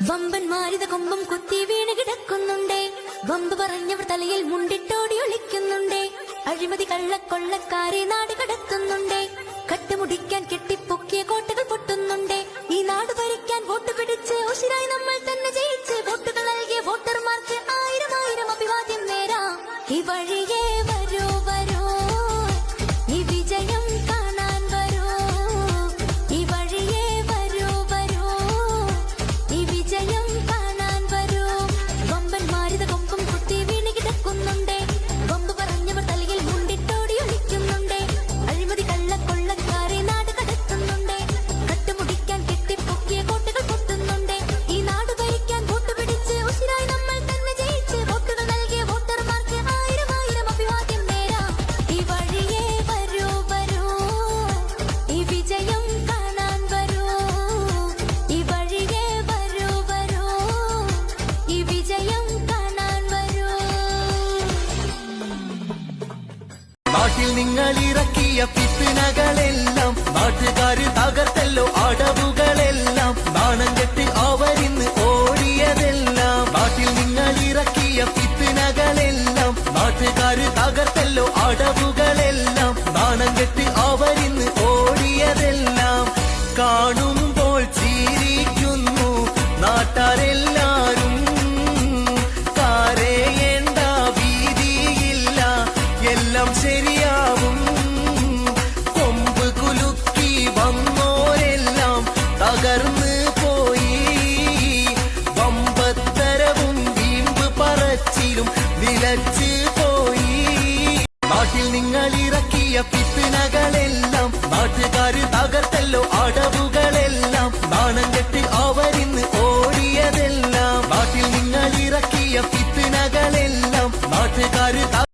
വമ്പന്മാരിത കൊമ്പും കുത്തി വീണ് കിടക്കുന്നുണ്ടേ. വമ്പ് പറഞ്ഞവർ തലയിൽ മുണ്ടിട്ടോടി ഒളിക്കുന്നുണ്ടേ. അഴിമതി കള്ളക്കൊള്ളക്കാരെ നാട് കടത്തുന്നുണ്ടേ. കട്ടുമുടിക്കാൻ കെട്ടിപ്പൊക്കിയ കോട്ടകൾ പൊട്ടുന്നുണ്ടേ. ഈ നാട് ഭരിക്കാൻ വോട്ട് പിടിച്ച് ഉശിരായി നമ്മൾ തന്നെ ജയിച്ച് വോട്ടുകൾ നൽകിയ വോട്ടർമാർക്ക് ആയിരം ആയിരം അഭിവാദ്യം നേരാം. ഈ വഴിയേ വരൂ വരൂ, ഈ വിജയം കാണാൻ വരൂ. ഈ വഴിയേ വരൂ വരൂ, ഈ വിജയം കാണാൻ വരൂ. വമ്പന്മാരിത കൊമ്പും കുത്തി വീണ് കിടക്കുന്നുണ്ടേ. വമ്പ് പറഞ്ഞവർ തലയിൽ മുണ്ടിട്ടോടി ഒളിക്കുന്നുണ്ടേ. അഴിമതി കള്ളക്കൊള്ളക്കാരെ നാട് കടത്തുന്നുണ്ടേ. കട്ടുമുടിക്കാൻ കെട്ടിപ്പൊക്കിയ കോട്ടകൾ പൊട്ടുന്നുണ്ടേ. ഈ നാട് ഭരിക്കാൻ വോട്ട് പിടിച്ച് ഉശിരായി നമ്മൾ തന്നെ ജയിച്ച് വോട്ടുകൾ നൽകിയ വോട്ടർമാർക്ക് ആയിരം ആയിരം അഭിവാദ്യം നേരാം. ഈ വഴിയേ വരൂ വരൂ, ഈ വിജയം കാണാൻ വരൂ. ഈ വഴിയേ വരൂ വരൂ, ഈ വിജയം കാണാൻ വരൂ. നാട്ടിൽ നിങ്ങൾ ഇറക്കിയ പിത്തുനകളെല്ലാം നാട്ടുകാര് തകർത്തല്ലോ അടവുകളെല്ലാം. നാണം കെട്ട് അവരിന്ന് ഓടിയതെല്ലാം. നാട്ടിൽ നിങ്ങൾ ഇറക്കിയ പിത്തുനകളെല്ലാം നാട്ടുകാര് തകർത്തല്ലോ അടവുകൾ.